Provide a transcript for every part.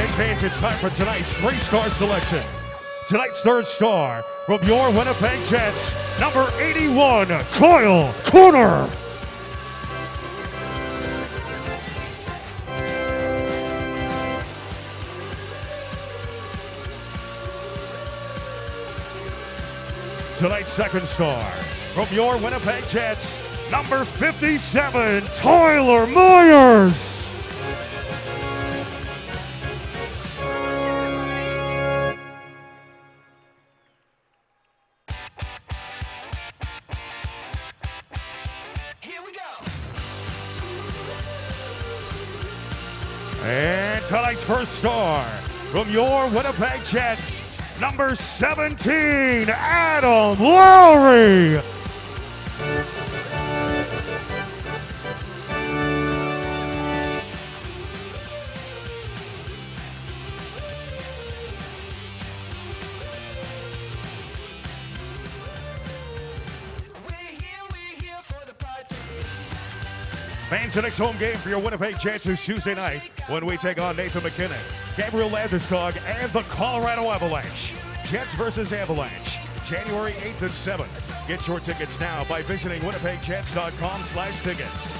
Okay, fans, it's time for tonight's three-star selection. Tonight's third star from your Winnipeg Jets, number 81, Kyle Connor. Tonight's second star from your Winnipeg Jets, number 57, Tyler Myers. And tonight's first star from your Winnipeg Jets, number 17, Adam Lowry. Fans, the next home game for your Winnipeg Jets is Tuesday night when we take on Nathan McKinnon, Gabriel Landeskog, and the Colorado Avalanche. Jets versus Avalanche, January 8th and 7th. Get your tickets now by visiting winnipegjets.com/tickets.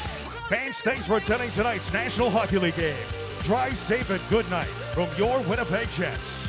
Fans, thanks for attending tonight's National Hockey League game. Drive safe and good night from your Winnipeg Jets.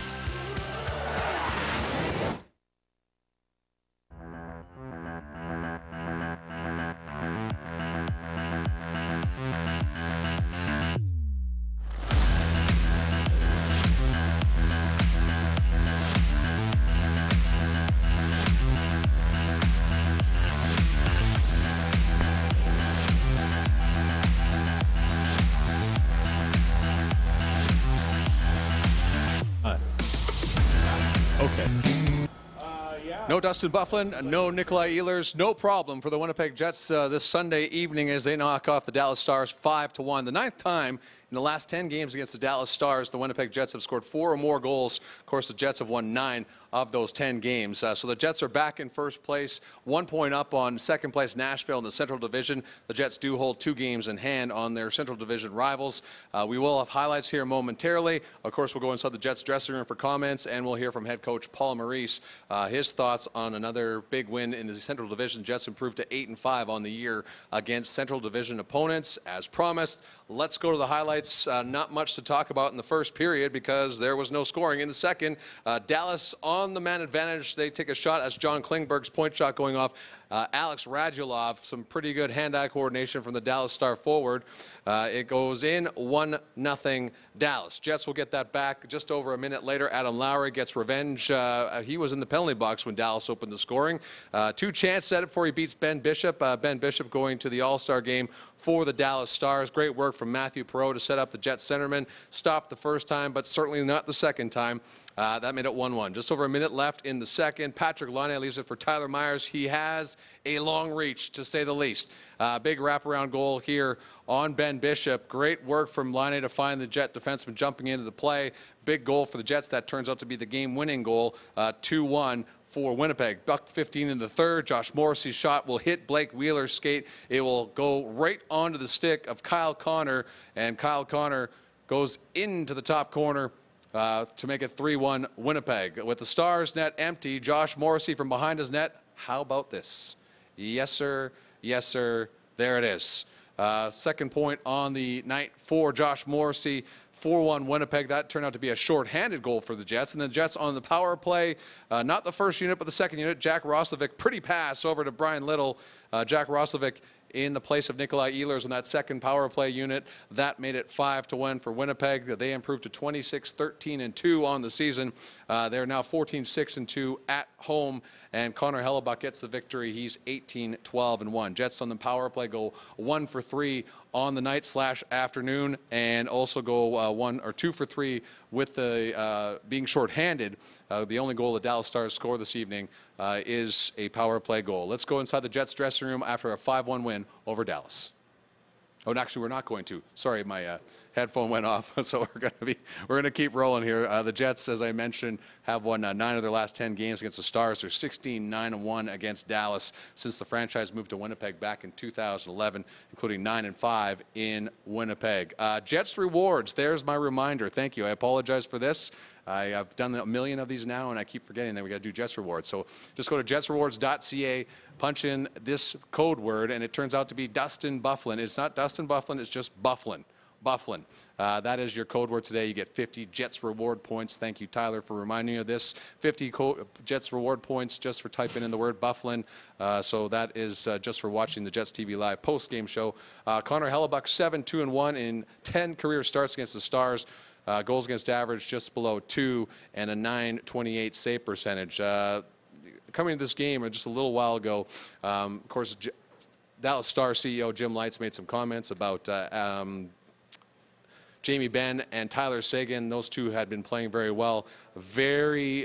No Dustin Byfuglien, no Nikolai Ehlers, no problem for the Winnipeg Jets this Sunday evening as they knock off the Dallas Stars 5-1. The ninth time in the last 10 games against the Dallas Stars, the Winnipeg Jets have scored 4 or more goals. Of course, the Jets have won 9 of those 10 games. So the Jets are back in first place, 1 point up on second place Nashville in the Central Division. The Jets do hold 2 games in hand on their Central Division rivals. We will have highlights here momentarily. Of course, we'll go inside the Jets dressing room for comments, and we'll hear from head coach Paul Maurice, his thoughts on another big win in the Central Division. Jets improved to 8-5 on the year against Central Division opponents. As promised, let's go to the highlights. Not much to talk about in the first period because there was no scoring in the second. Dallas on the man advantage. They take a shot as John Klingberg's point shot going off. Alex Radulov, some pretty good hand-eye coordination from the Dallas Star forward. It goes in 1-0 Dallas. Jets will get that back just over a minute later. Adam Lowry gets revenge. He was in the penalty box when Dallas opened the scoring. 2 chances at it before he beats Ben Bishop. Ben Bishop going to the All-Star game for the Dallas Stars. Great work from Matthew Perreault to set up the Jets centerman. Stopped the first time, but certainly not the second time. That made it 1-1. Just over a minute left in the second. Patrick Laine leaves it for Tyler Myers. He has a long reach, to say the least. Big wraparound goal here on Ben Bishop. Great work from Laine to find the Jet defenseman jumping into the play. Big goal for the Jets. That turns out to be the game-winning goal, 2-1. For Winnipeg. Buck 15 in the third. Josh Morrissey's shot will hit Blake Wheeler's skate. It will go right onto the stick of Kyle Connor, and Kyle Connor goes into the top corner to make it 3-1 Winnipeg. With the Stars net empty, Josh Morrissey from behind his net. How about this? Yes, sir. Yes, sir. There it is. Second point on the night for Josh Morrissey. 4-1 Winnipeg. That turned out to be a short-handed goal for the Jets. And the Jets on the power play, not the first unit, but the second unit. Jack Roslovic, pretty pass over to Brian Little. Jack Roslovic in the place of Nikolai Ehlers on that second power play unit. That made it 5-1 for Winnipeg. They improved to 26-13-2 on the season. They're now 14-6-2 at home, and Connor Hellebuck gets the victory. He's 18-12-1. Jets on the power play go 1 for 3 on the night / afternoon, and also go 1 or 2 for 3 with the being shorthanded. The only goal the Dallas Stars score this evening is a power play goal. Let's go inside the Jets dressing room after a 5-1 win over Dallas. Oh, and actually, we're not going to. Sorry, my headphone went off, so we're going to keep rolling here. The Jets, as I mentioned, have won 9 of their last 10 games against the Stars. They're 16-9-1 against Dallas since the franchise moved to Winnipeg back in 2011, including 9-5 in Winnipeg. Jets rewards. There's my reminder. Thank you. I apologize for this. I've done a million of these now, and I keep forgetting that we got to do Jets rewards. So just go to jetsrewards.ca, punch in this code word, and it turns out to be Dustin Byfuglien. It's not Dustin Byfuglien, it's just Byfuglien. Byfuglien. That is your code word today. You get 50 Jets reward points. Thank you, Tyler, for reminding me of this. 50 Jets reward points just for typing in the word Byfuglien. So that is just for watching the Jets TV Live post-game show. Connor Hellebuyck, 7-2-1 in 10 career starts against the Stars. Goals against average just below 2 and a .928 save percentage. Coming to this game just a little while ago, of course, Dallas Stars CEO Jim Lites made some comments about Jamie Benn and Tyler Seguin. Those two had been playing very well. Very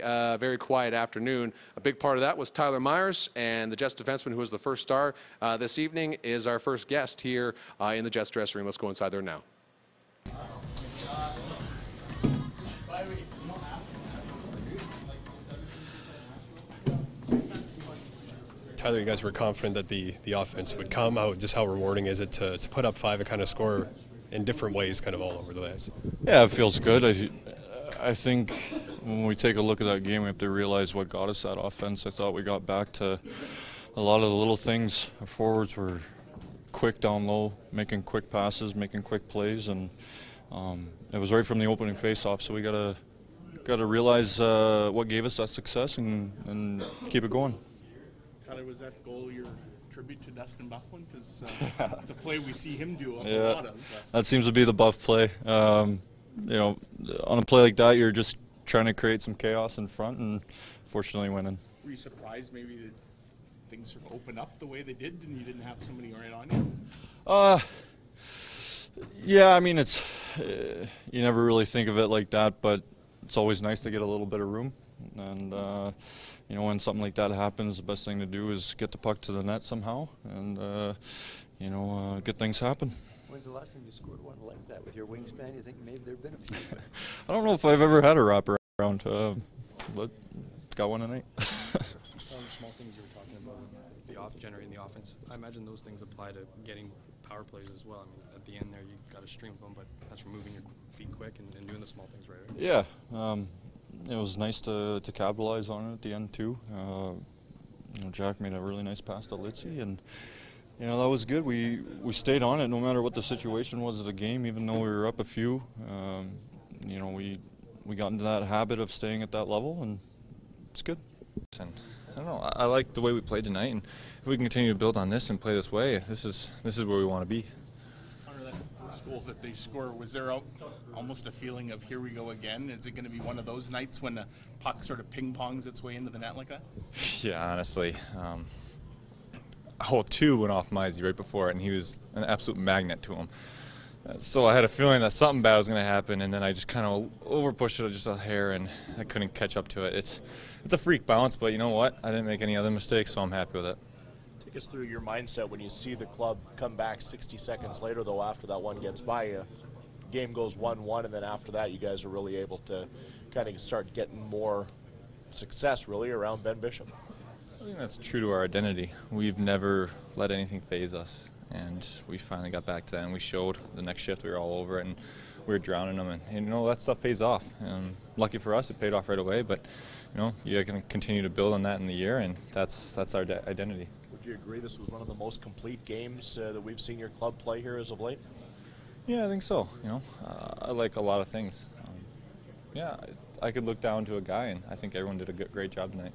quiet afternoon. A big part of that was Tyler Myers, and the Jets defenseman who was the first star this evening is our first guest here in the Jets dressing room. Let's go inside there now. Tyler, you guys were confident that the offense would come. Just how rewarding is it to put up 5 and kind of score in different ways kind of all over the place? Yeah, it feels good. I think when we take a look at that game, we have to realize what got us that offense. I thought we got back to a lot of the little things. Our forwards were quick down low, making quick passes, making quick plays, and it was right from the opening face-off. So we got to realize what gave us that success and keep it going. Tyler, was that goal your tribute to Dustin Byfuglien? Because it's a play we see him do a lot of. That seems to be the Buff play. You know, on a play like that, you're just trying to create some chaos in front, and fortunately winning. Were you surprised maybe that things sort of opened up the way they did, and you didn't have somebody right on you? Yeah, I mean, it's you never really think of it like that, but it's always nice to get a little bit of room. And you know, when something like that happens, the best thing to do is get the puck to the net somehow, and you know, get things happen. When's the last time you scored one like that with your wingspan? You think maybe there've been a few? I don't know if I've ever had a wraparound, but got one tonight. On the small things you were talking about, generating the offense, I imagine those things apply to getting power plays as well. I mean, at the end there, you got to stream them, but that's from moving your feet quick and doing the small things right. Yeah. It was nice to capitalize on it at the end too. You know, Jack made a really nice pass to Litzy, and you know, that was good. We stayed on it no matter what the situation was of the game, even though we were up a few. You know, we got into that habit of staying at that level, and it's good. And I don't know. I like the way we played tonight, and if we can continue to build on this and play this way, this is where we want to be. That first goal that they score, was there almost a feeling of here we go again? Is it going to be one of those nights when the puck sort of ping-pongs its way into the net like that? Yeah, honestly. Hole 2 went off Mizey right before it, and he was an absolute magnet to him. So I had a feeling that something bad was going to happen, and then I just kind of over-pushed it just a hair, and I couldn't catch up to it. It's a freak bounce, but you know what? I didn't make any other mistakes, so I'm happy with it. Take us through your mindset when you see the club come back 60 seconds later, though, after that one gets by you. Game goes 1-1, and then after that, you guys are really able to kind of start getting more success, really, around Ben Bishop. I think that's true to our identity. We've never let anything faze us, and we finally got back to that, and we showed the next shift we were all over it, and we were drowning them, and you know, that stuff pays off. Lucky for us, it paid off right away, but you know, you're going to continue to build on that in the year, and that's our identity. Would you agree this was one of the most complete games that we've seen your club play here as of late? Yeah, I think so. You know, I like a lot of things. Yeah, I could look down to a guy, and I think everyone did a great job tonight.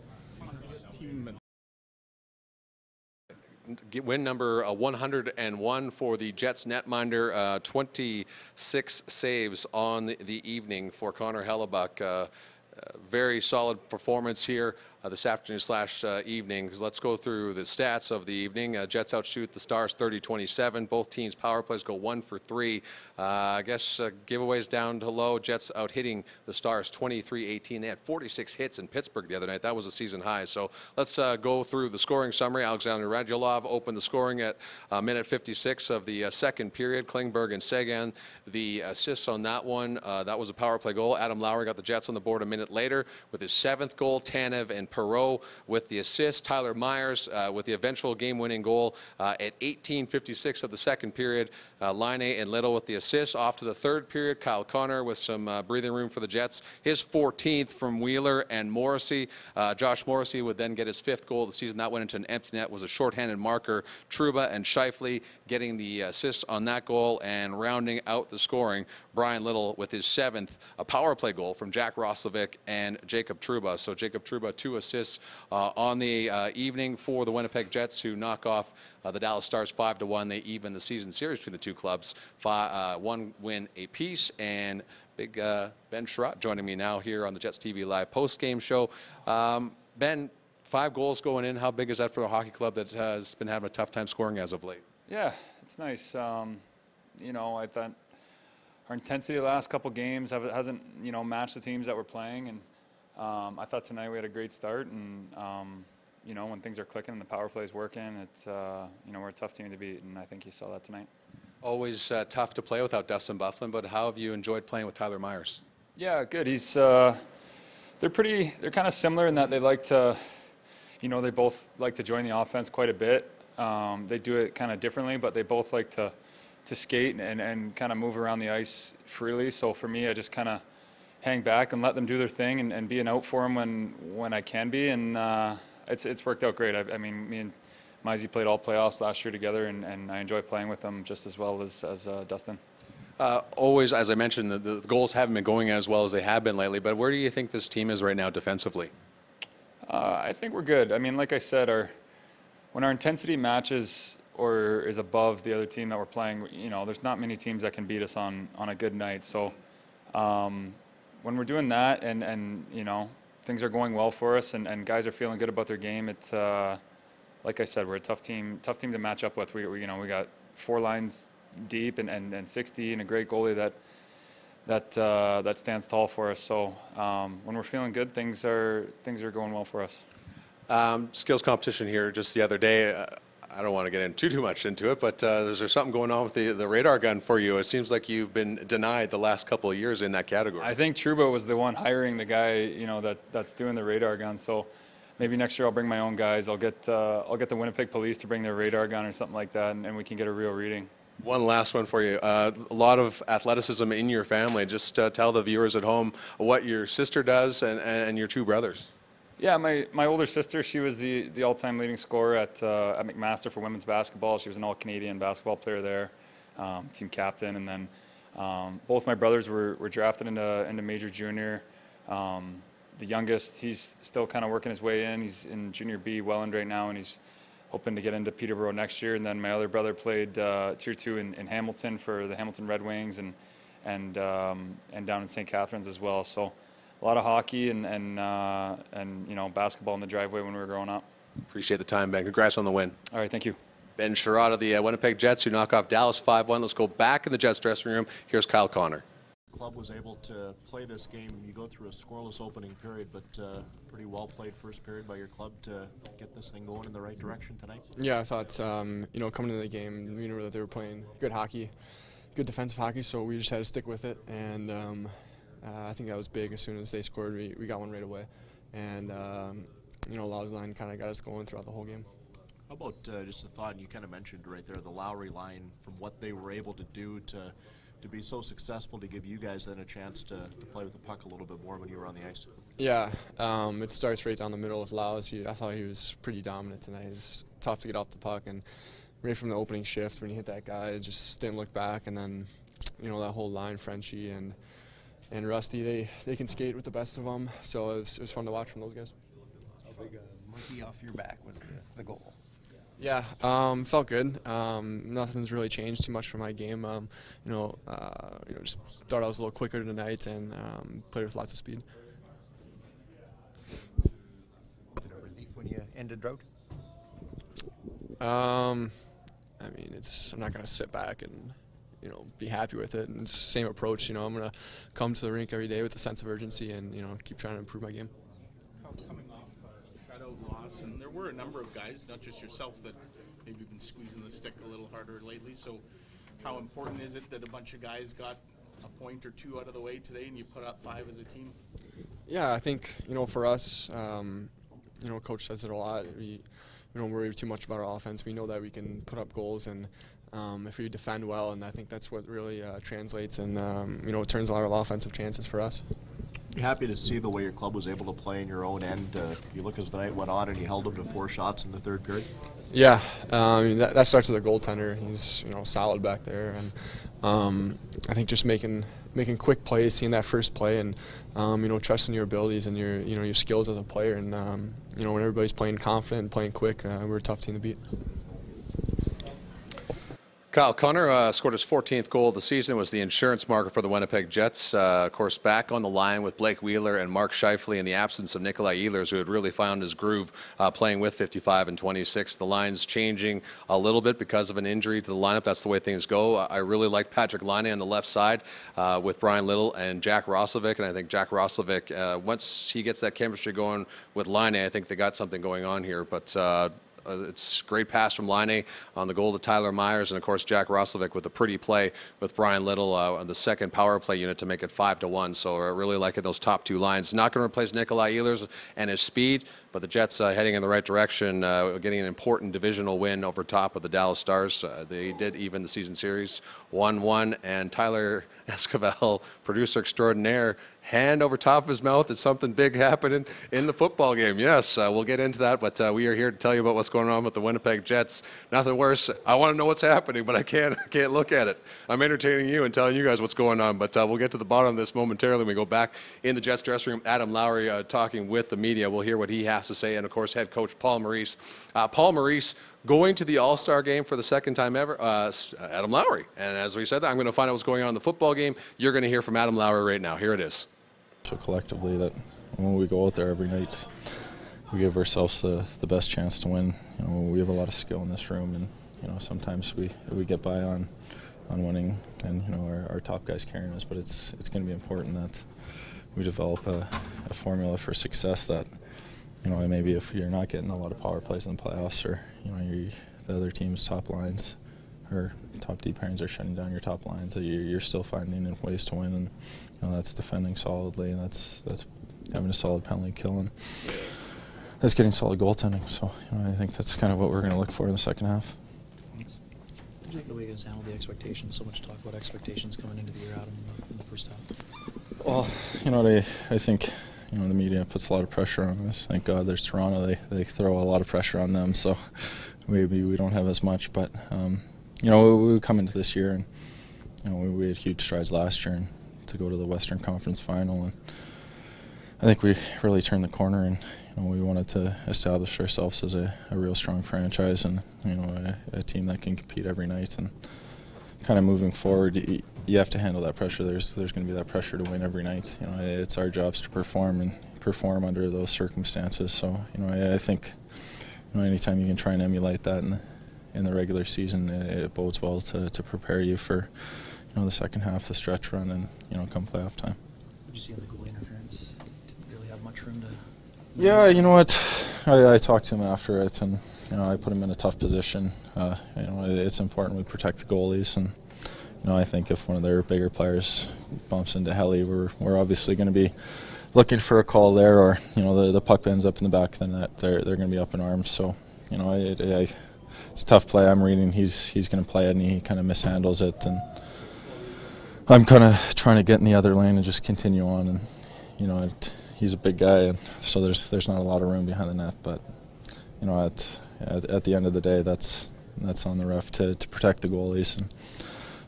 Win number 101 for the Jets netminder. 26 saves on the evening for Connor Hellebuyck. Very solid performance here. this afternoon / evening. Let's go through the stats of the evening. Jets outshoot the Stars 30-27. Both teams' power plays go 1 for 3. I guess giveaways down to low. Jets out hitting the Stars 23-18. They had 46 hits in Pittsburgh the other night. That was a season high. So let's go through the scoring summary. Alexander Radulov opened the scoring at minute 56 of the second period. Klingberg and Seguin the assists on that one. That was a power play goal. Adam Lowry got the Jets on the board a minute later with his 7th goal. Tanev and Perreault with the assist. Tyler Myers with the eventual game-winning goal at 18:56 of the second period. Laine and Little with the assist. Off to the third period, Kyle Connor with some breathing room for the Jets. His 14th from Wheeler and Morrissey. Josh Morrissey would then get his 5th goal of the season. That went into an empty net. Was a shorthanded marker. Trouba and Scheifele getting the assists on that goal, and rounding out the scoring, Brian Little with his 7th, a power play goal from Jack Roslovic and Jacob Trouba. So Jacob Trouba 2 assists on the evening for the Winnipeg Jets, who knock off the Dallas Stars 5-1. They even the season series between the two clubs, 1 win apiece. And big Ben Chiarot joining me now here on the JetsTV Live post-game show. Ben, 5 goals going in. How big is that for the hockey club that has been having a tough time scoring as of late? Yeah, it's nice. You know, I thought our intensity the last couple games hasn't, you know, matched the teams that we're playing, and I thought tonight we had a great start, and you know, when things are clicking and the power play is working, it's you know, we're a tough team to beat, and I think you saw that tonight. Always Tough to play without Dustin Byfuglien, but how have you enjoyed playing with Tyler Myers? Yeah, good. He's they're kind of similar in that they like to, you know, they both like to join the offense quite a bit. They do it kind of differently, but they both like to skate and kind of move around the ice freely. So for me, I just kind of hang back and let them do their thing and be an out for them when I can be. And it's worked out great. I mean, me and Mizey played all playoffs last year together, and I enjoy playing with them just as well as Dustin. Always, as I mentioned, the goals haven't been going as well as they have been lately, but where do you think this team is right now defensively? I think we're good. I mean, like I said, when our intensity matches or is above the other team that we're playing, you know, there's not many teams that can beat us on a good night. So when we're doing that and you know, things are going well for us and guys are feeling good about their game, it's like I said, we're a tough team to match up with. We you know, we got 4 lines deep and 60 and a great goalie that stands tall for us. So when we're feeling good, things are going well for us. Skills competition here just the other day. I don't want to get in too much into it, but is there something going on with the radar gun for you? It seems like you've been denied the last couple of years in that category. I think Trouba was the one hiring the guy, you know, that's doing the radar gun. So maybe next year I'll bring my own guys. I'll get the Winnipeg Police to bring their radar gun or something like that, and we can get a real reading. One last one for you. A lot of athleticism in your family. Just tell the viewers at home what your sister does and your 2 brothers. Yeah, my older sister, she was the all-time leading scorer at McMaster for women's basketball. She was an all-Canadian basketball player there, team captain. And then both my brothers were drafted into major junior. The youngest, he's still kind of working his way in. He's in junior B Welland right now, and he's hoping to get into Peterborough next year. And then my other brother played Tier 2 in Hamilton for the Hamilton Red Wings and down in St. Catharines as well. So a lot of hockey and you know, basketball in the driveway when we were growing up. Appreciate the time, Ben. Congrats on the win. All right, thank you. Ben Chiarot of the Winnipeg Jets, who knock off Dallas 5-1. Let's go back in the Jets dressing room. Here's Kyle Connor. The club was able to play this game. You go through a scoreless opening period, but pretty well played first period by your club to get this thing going in the right direction tonight. Yeah, I thought you know, coming into the game, we knew that they were playing good hockey, good defensive hockey, so we just had to stick with it. And I think that was big. As soon as they scored, we got one right away, and you know, Lowry's line kind of got us going throughout the whole game. How about just a thought, and you kind of mentioned right there, the Lowry line, from what they were able to do to be so successful, to give you guys then a chance to play with the puck a little bit more when you were on the ice? Yeah, it starts right down the middle with Lowry. I thought he was pretty dominant tonight. It was tough to get off the puck, and right from the opening shift when you hit that guy, it just didn't look back. And then, you know, that whole line, Frenchie and Rusty, they can skate with the best of them, so it was fun to watch from those guys. How big a monkey off your back was the goal? Yeah, felt good. Nothing's really changed too much from my game. You know, just thought I was a little quicker tonight and played with lots of speed. end a drought? I mean, I'm not going to sit back and, be happy with it. And it's the same approach. I'm going to come to the rink every day with a sense of urgency and, keep trying to improve my game. Coming off a shutout loss, and there were a number of guys, not just yourself, that maybe been squeezing the stick a little harder lately. So how important is it that a bunch of guys got a point or two out of the way today and you put up 5 as a team? Yeah, I think, for us, Coach says it a lot. We don't worry too much about our offense. We know that we can put up goals, and if we defend well, and I think that's what really translates and, it turns a lot of offensive chances for us. You're happy to see the way your club was able to play in your own end. You look as the night went on and you held them to 4 shots in the third period. Yeah, that starts with a goaltender. He's solid back there, and I think just making quick plays, seeing that first play, and trusting your abilities and your skills as a player. And when everybody's playing confident and playing quick, we're a tough team to beat. Kyle Connor scored his 14th goal of the season, was the insurance marker for the Winnipeg Jets. Of course, back on the line with Blake Wheeler and Mark Scheifele in the absence of Nikolai Ehlers, who had really found his groove playing with 55 and 26. The line's changing a little bit because of an injury to the lineup. That's the way things go. I really like Patrick Laine on the left side with Brian Little and Jack Roslovic, and I think Jack Roslovic, once he gets that chemistry going with Laine, I think they got something going on here. But it's great pass from Laine on the goal to Tyler Myers, and of course Jack Roslovic with a pretty play with Brian Little on the second power play unit to make it 5-1. So I really liking those top 2 lines. Not going to replace Nikolai Ehlers and his speed, but the Jets heading in the right direction, getting an important divisional win over top of the Dallas Stars. They did even the season series 1-1, and Tyler Esquivel, producer extraordinaire, hand over top of his mouth. It's something big happening in the football game. Yes, we'll get into that, but we are here to tell you about what's going on with the Winnipeg Jets. Nothing worse. I want to know what's happening, but I can't look at it. I'm entertaining you and telling you guys what's going on, but we'll get to the bottom of this momentarily when we go back in the Jets dressing room. Adam Lowry talking with the media. We'll hear what he has to say, and of course head coach Paul Maurice. Paul Maurice going to the All-Star game for the second time ever, Adam Lowry. And as we said, I'm going to find out what's going on in the football game. You're going to hear from Adam Lowry right now. Here it is. So collectively, that when we go out there every night, we give ourselves the best chance to win. We have a lot of skill in this room, and sometimes we get by on winning, and our top guys carrying us. But it's going to be important that we develop a formula for success that. Maybe if you're not getting a lot of power plays in the playoffs, or the other team's top lines or top D pairings are shutting down your top lines, that you're still finding ways to win, and that's defending solidly, and that's having a solid penalty kill, and that's getting solid goaltending. So I think that's kind of what we're going to look for in the second half. How do you think the way you guys handle the expectations? So much talk about expectations coming into the year out in the first half. Well, I think. The media puts a lot of pressure on us. Thank God there's Toronto. They throw a lot of pressure on them, so maybe we don't have as much. But we come into this year, and we had huge strides last year, and to go to the Western Conference Final, and I think we really turned the corner, and we wanted to establish ourselves as a real strong franchise, and a team that can compete every night. And kind of moving forward, you have to handle that pressure. There's going to be that pressure to win every night. It's our jobs to perform under those circumstances. So I think anytime you can try and emulate that in the regular season, it bodes well to prepare you for the second half, the stretch run, and come playoff time. Did you see in the goalie interference? Didn't really have much room to. Yeah, you know what? I talked to him after it, and I put him in a tough position. It's important we protect the goalies, and I think if one of their bigger players bumps into Helly, we're obviously going to be looking for a call there, or the puck ends up in the back of the net. They're going to be up in arms. So it's a tough play. I'm reading he's going to play it, and he kind of mishandles it, and I'm kind of trying to get in the other lane and just continue on. And he's a big guy, and so there's not a lot of room behind the net. But at the end of the day, that's on the ref to protect the goalies, and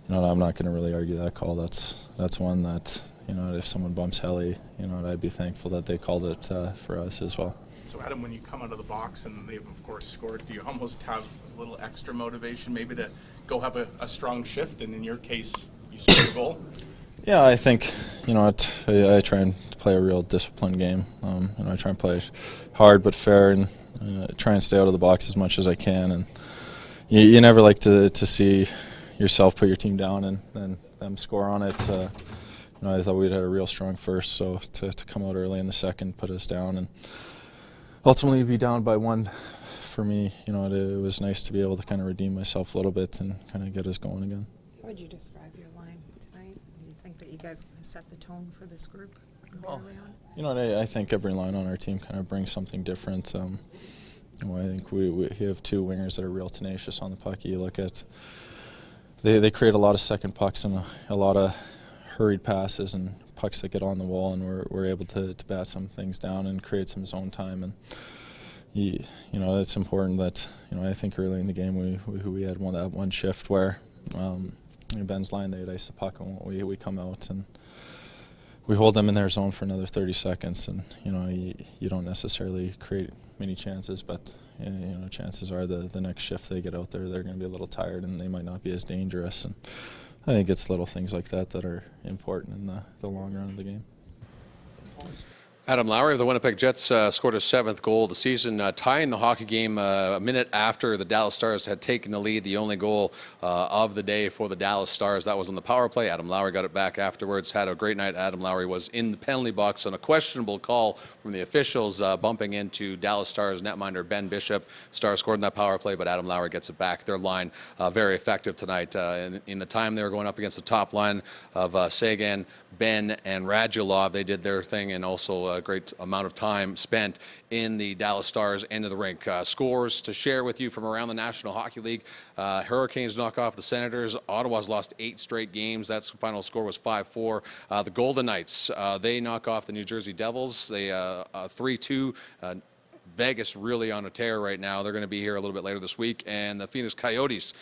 I'm not going to really argue that call. That's one that if someone bumps Helly, I'd be thankful that they called it for us as well. So Adam, when you come out of the box and they've of course scored, do you almost have a little extra motivation maybe to go have a strong shift? And in your case, you scored a goal. Yeah, I think I try and play a real disciplined game. I try and play hard but fair, and try and stay out of the box as much as I can. And you never like to see yourself put your team down and then them score on it. I thought we'd had a real strong first, so to come out early in the second, put us down, and ultimately be down by 1. For me, it was nice to be able to kind of redeem myself a little bit and kind of get us going again. How would you describe your line tonight? Do you think that you guys set the tone for this group early on? I think every line on our team kind of brings something different. I think we have 2 wingers that are real tenacious on the puck. You look at they create a lot of second pucks and a lot of hurried passes and pucks that get on the wall, and we're able to bat some things down and create some zone time. And it's important that I think early in the game we had one shift where Ben's line they'd ice the puck and we come out and we hold them in their zone for another 30 seconds, and you don't necessarily create many chances, but chances are the next shift they get out there they're going to be a little tired and they might not be as dangerous. And I think it's little things like that that are important in the long run of the game. Adam Lowry of the Winnipeg Jets scored his 7th goal of the season, tying the hockey game a minute after the Dallas Stars had taken the lead. The only goal of the day for the Dallas Stars. That was on the power play. Adam Lowry got it back afterwards. Had a great night. Adam Lowry was in the penalty box on a questionable call from the officials bumping into Dallas Stars netminder Ben Bishop. Stars scored in that power play, but Adam Lowry gets it back. Their line very effective tonight. In the time they were going up against the top line of Sagan, Ben, and Radulov, they did their thing, and also a great amount of time spent in the Dallas Stars end of the rink. Scores to share with you from around the National Hockey League. Hurricanes knock off the Senators. Ottawa's lost 8 straight games. That's final score was 5-4. The Golden Knights, they knock off the New Jersey Devils. They 3-2. Vegas really on a tear right now. They're going to be here a little bit later this week. And the Phoenix Coyotes,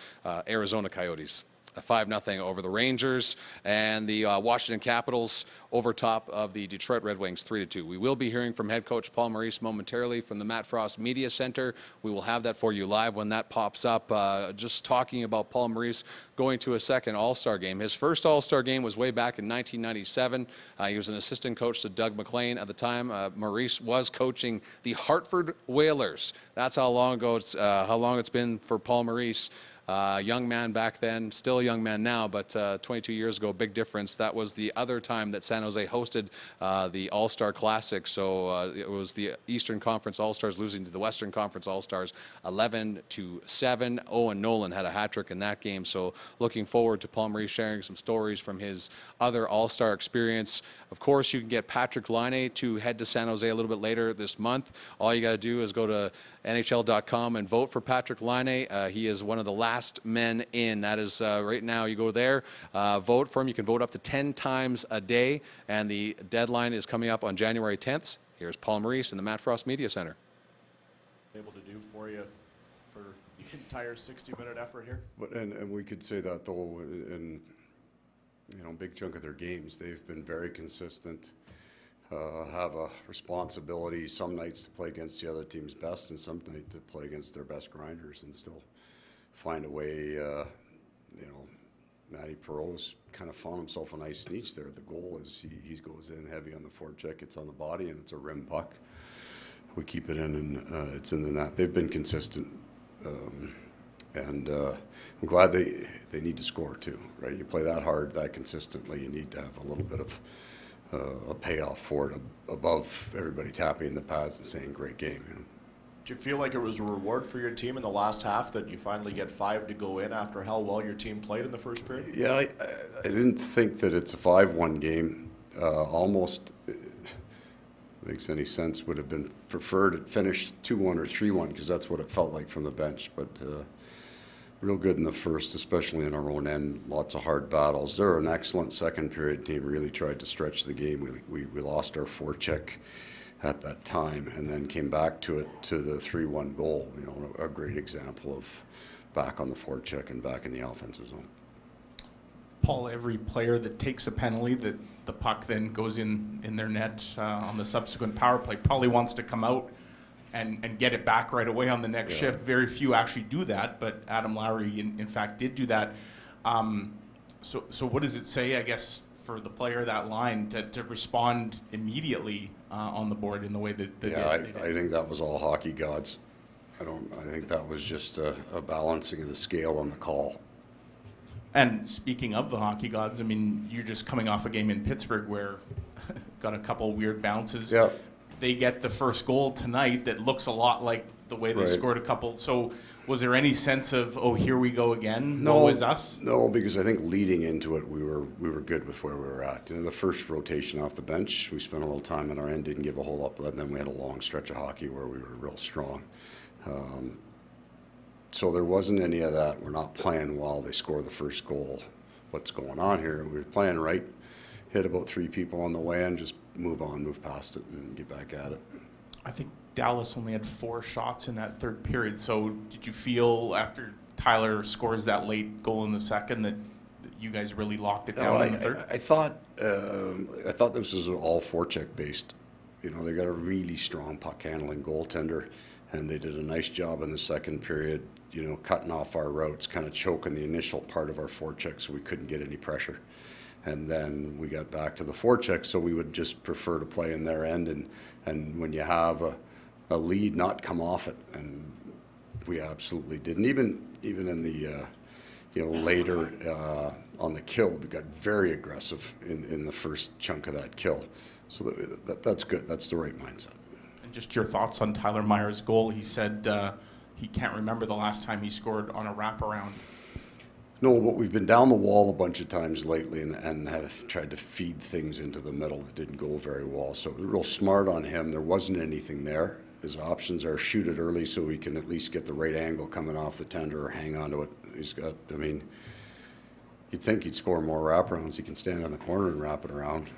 Arizona Coyotes, 5-0 over the Rangers, and the Washington Capitals over top of the Detroit Red Wings 3-2. We will be hearing from head coach Paul Maurice momentarily from the Matt Frost Media Center. We will have that for you live when that pops up. Just talking about Paul Maurice going to a second All-Star game. His first All-Star game was way back in 1997. He was an assistant coach to Doug McLean at the time. Maurice was coaching the Hartford Whalers. That's how long ago it's been for Paul Maurice. Young man back then, still a young man now, but 22 years ago, big difference. That was the other time that San Jose hosted the All-Star Classic. So it was the Eastern Conference All-Stars losing to the Western Conference All-Stars 11-7. Owen Nolan had a hat trick in that game. So looking forward to Paul Maurice sharing some stories from his other All-Star experience. Of course, you can get Patrick Laine to head to San Jose a little bit later this month. All you got to do is go to NHL.com and vote for Patrick Laine. He is one of the last men in. That is right now. You go there, vote for him. You can vote up to 10 times a day, and the deadline is coming up on January 10th. Here's Paul Maurice in the Matt Frost Media Center. Able to do for you for the entire 60-minute effort here? And we could say that though in a big chunk of their games, they've been very consistent. Have a responsibility some nights to play against the other team's best and some nights to play against their best grinders and still find a way. Matty Perreault's kind of found himself a nice niche there. The goal is he goes in heavy on the forecheck, it's on the body, and it's a rim puck. We keep it in, and it's in the net. They've been consistent, and I'm glad they need to score too, right? You play that hard, that consistently, you need to have a little bit of a payoff for it above everybody tapping in the pads and saying great game. Do you feel like it was a reward for your team in the last half that you finally get 5 to go in after how well your team played in the first period? Yeah, I didn't think that it's a 5-1 game. Almost makes any sense. Would have been preferred it finished 2-1 or 3-1 because that's what it felt like from the bench. But real good in the first, especially in our own end. Lots of hard battles. They're an excellent second period team. Really tried to stretch the game. We lost our forecheck at that time and then came back to it to the 3-1 goal. A great example of back on the forecheck and back in the offensive zone. Paul, every player that takes a penalty that the puck then goes in their net on the subsequent power play probably wants to come out and get it back right away on the next shift. Very few actually do that, but Adam Lowry in fact did do that. So what does it say, I guess, for the player that line to respond immediately on the board in the way that they did? I think that was all hockey gods. I think that was just a balancing of the scale on the call. And speaking of the hockey gods, I mean, you're just coming off a game in Pittsburgh where got a couple weird bounces. Yeah. They get the first goal tonight that looks a lot like the way they scored a couple. So was there any sense of, oh, here we go again? No, Woe is us? No, because I think leading into it, we were good with where we were at. You know, the first rotation off the bench, we spent a little time on our end, didn't give a whole lot, and then we had a long stretch of hockey where we were real strong. So there wasn't any of that. We're not playing well. They score the first goal. What's going on here? We were playing right, hit about 3 people on the way and just move on, move past it, and get back at it. I think Dallas only had 4 shots in that third period. So did you feel after Tyler scores that late goal in the second that you guys really locked it down in the third? I thought this was all forecheck based. You know, they got a really strong puck handling goaltender, and they did a nice job in the second period, you know, cutting off our routes, kind of choking the initial part of our forecheck so we couldn't get any pressure. And then we got back to the forecheck, so we would just prefer to play in their end, and when you have a lead, not come off it, and we absolutely didn't. Even in the later on the kill, we got very aggressive in the first chunk of that kill. So that's good. That's the right mindset. And just your thoughts on Tyler Myers' goal. He said he can't remember the last time he scored on a wraparound. No, but we've been down the wall a bunch of times lately and have tried to feed things into the middle that didn't go very well. So it was real smart on him. There wasn't anything there. His options are shoot it early so he can at least get the right angle coming off the tender or hang on to it. He's got, I mean, you'd think he'd score more wraparounds. He can stand on the corner and wrap it around.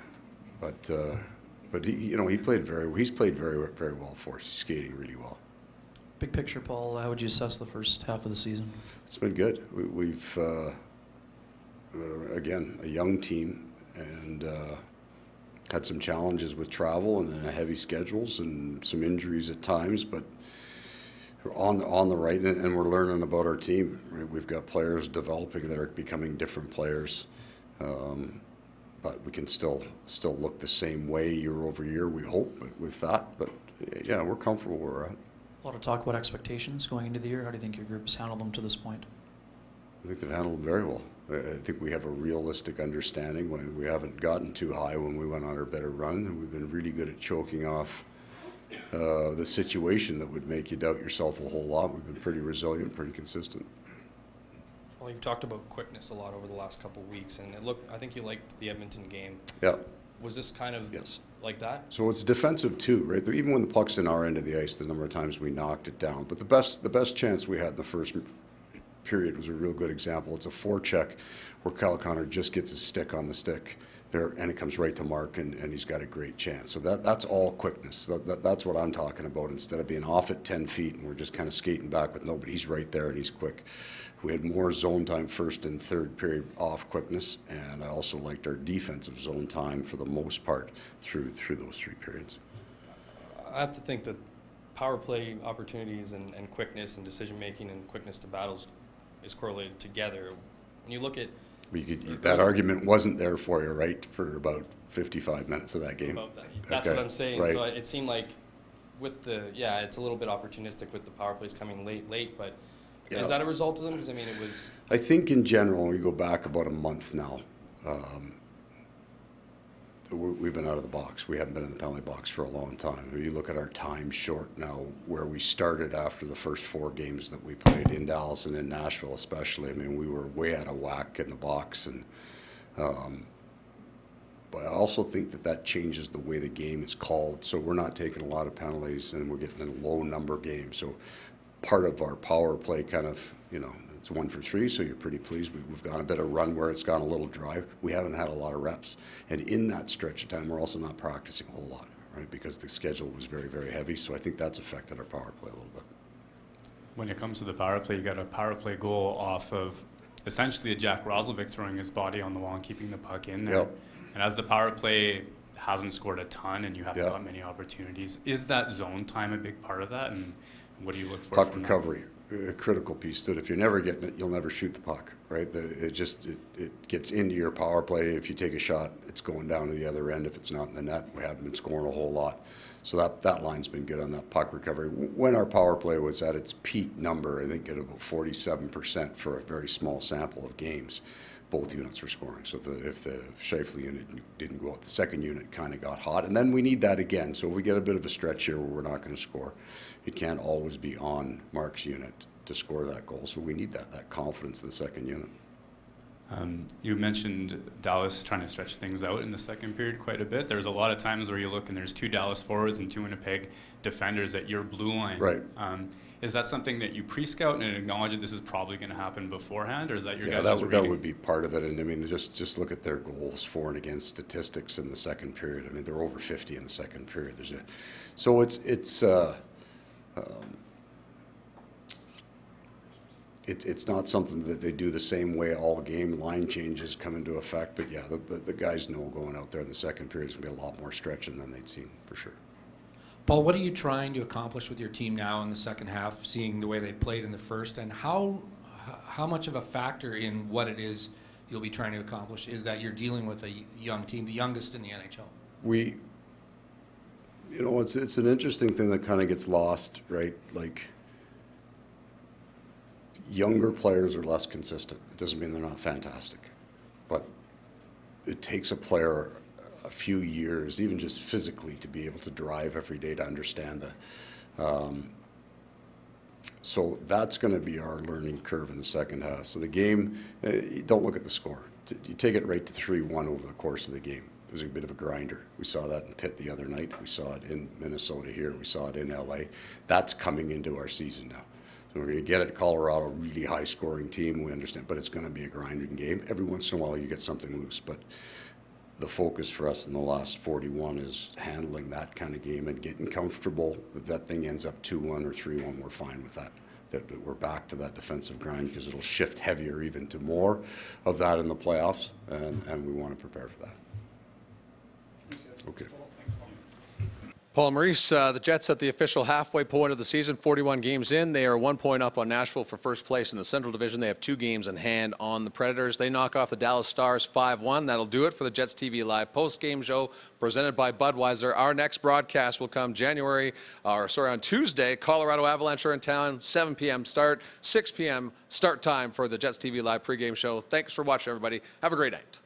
But he, you know, he's played very well for us. He's skating really well. Big picture, Paul, how would you assess the first half of the season? It's been good. We've, again, a young team and had some challenges with travel and then heavy schedules and some injuries at times, but we're on the right, and we're learning about our team. Right? We've got players developing that are becoming different players, but we can still look the same way year over year, we hope, with that. But, yeah, we're comfortable where we're at. A lot of talk about expectations going into the year. How do you think your group's handled them to this point? I think they've handled them very well. I think we have a realistic understanding. We haven't gotten too high when we went on our better run, and we've been really good at choking off the situation that would make you doubt yourself a whole lot. We've been pretty resilient, pretty consistent. Well, you've talked about quickness a lot over the last couple of weeks, and I think you liked the Edmonton game. Yeah. Was this kind of like that? So it's defensive too, right? Even when the puck's in our end of the ice, the number of times we knocked it down. But the best chance we had in the first period was a real good example. It's a forecheck where Kyle Connor just gets his stick on the stick there, and it comes right to Mark, and he's got a great chance. So that's all quickness. That's what I'm talking about. Instead of being off at 10 feet and we're just kind of skating back with nobody, he's right there and he's quick. We had more zone time first and third period off quickness, and I also liked our defensive zone time for the most part through those 3 periods. I have to think that power play opportunities and quickness and decision making and quickness to battles is correlated together. When you look at that argument wasn't there for you, right, for about 55 minutes of that game. That's okay. What I'm saying. Right. So it seemed like with it's a little bit opportunistic with the power plays coming late, but. Yeah. Is that a result of them? Because, I mean, it was... I think in general, we go back about a month now, we've been out of the box. We haven't been in the penalty box for a long time. If you look at our time short now, where we started after the first 4 games that we played in Dallas and in Nashville especially, I mean, we were way out of whack in the box. And but I also think that changes the way the game is called. So we're not taking a lot of penalties, and we're getting a low number game. So part of our power play kind of, you know, it's 1 for 3, so you're pretty pleased. We've gone a bit of run where it's gone a little dry. We haven't had a lot of reps. And in that stretch of time, we're also not practicing a whole lot, right, because the schedule was very, very heavy. So I think that's affected our power play a little bit. When it comes to the power play, you got a power play goal off of essentially a Jack Roslovic throwing his body on the wall and keeping the puck in there. Yep. And as the power play hasn't scored a ton and you haven't got many opportunities, is that zone time a big part of that? And what do you look for? Puck recovery. a critical piece to it. If you're never getting it, you'll never shoot the puck, right? It gets into your power play. If you take a shot, it's going down to the other end. If it's not in the net, we haven't been scoring a whole lot. So that line's been good on that puck recovery. When our power play was at its peak number, I think at about 47% for a very small sample of games, both units were scoring. So if the Scheifele unit didn't go out, the second unit kind of got hot. And then we need that again. So if we get a bit of a stretch here where we're not going to score, it can't always be on Mark's unit to score that goal. So we need that confidence of the second unit. You mentioned Dallas trying to stretch things out in the second period quite a bit. There's a lot of times where you look and there's 2 Dallas forwards and 2 Winnipeg defenders at your blue line. Right. Is that something that you pre-scout and acknowledge that this is probably going to happen beforehand, or is that your guys' that just reading? that would be part of it. And I mean, just look at their goals for and against statistics in the second period. I mean, they're over 50 in the second period. So it's not something that they do the same way all game. Line changes come into effect, but yeah, the guys know going out there in the second period is going to be a lot more stretching than they'd seen for sure. Paul, what are you trying to accomplish with your team now in the second half, seeing the way they played in the first, and how much of a factor in what it is you'll be trying to accomplish is that you're dealing with a young team, the youngest in the NHL? It's an interesting thing that kind of gets lost, right? Like, younger players are less consistent. It doesn't mean they're not fantastic, but it takes a player a few years, even just physically, to be able to drive every day, to understand that. So that's going to be our learning curve in the second half. So the game, don't look at the score. You take it right to 3-1 over the course of the game. It was a bit of a grinder. We saw that in Pitt the other night. We saw it in Minnesota here. We saw it in LA. That's coming into our season now. So we're going to get at Colorado, really high-scoring team, we understand, but it's going to be a grinding game. Every once in a while you get something loose, but the focus for us in the last 41 is handling that kind of game and getting comfortable. If that thing ends up 2-1 or 3-1, we're fine with that. That we're back to that defensive grind, because it'll shift heavier even to more of that in the playoffs, and we want to prepare for that. Okay. Paul Maurice, the Jets at the official halfway point of the season, 41 games in. They are 1 point up on Nashville for first place in the Central Division. They have 2 games in hand on the Predators. They knock off the Dallas Stars 5-1. That'll do it for the Jets TV Live post-game show presented by Budweiser. Our next broadcast will come on Tuesday. Colorado Avalanche are in town, 7 p.m. start, 6 p.m. start time for the Jets TV Live pregame show. Thanks for watching, everybody. Have a great night.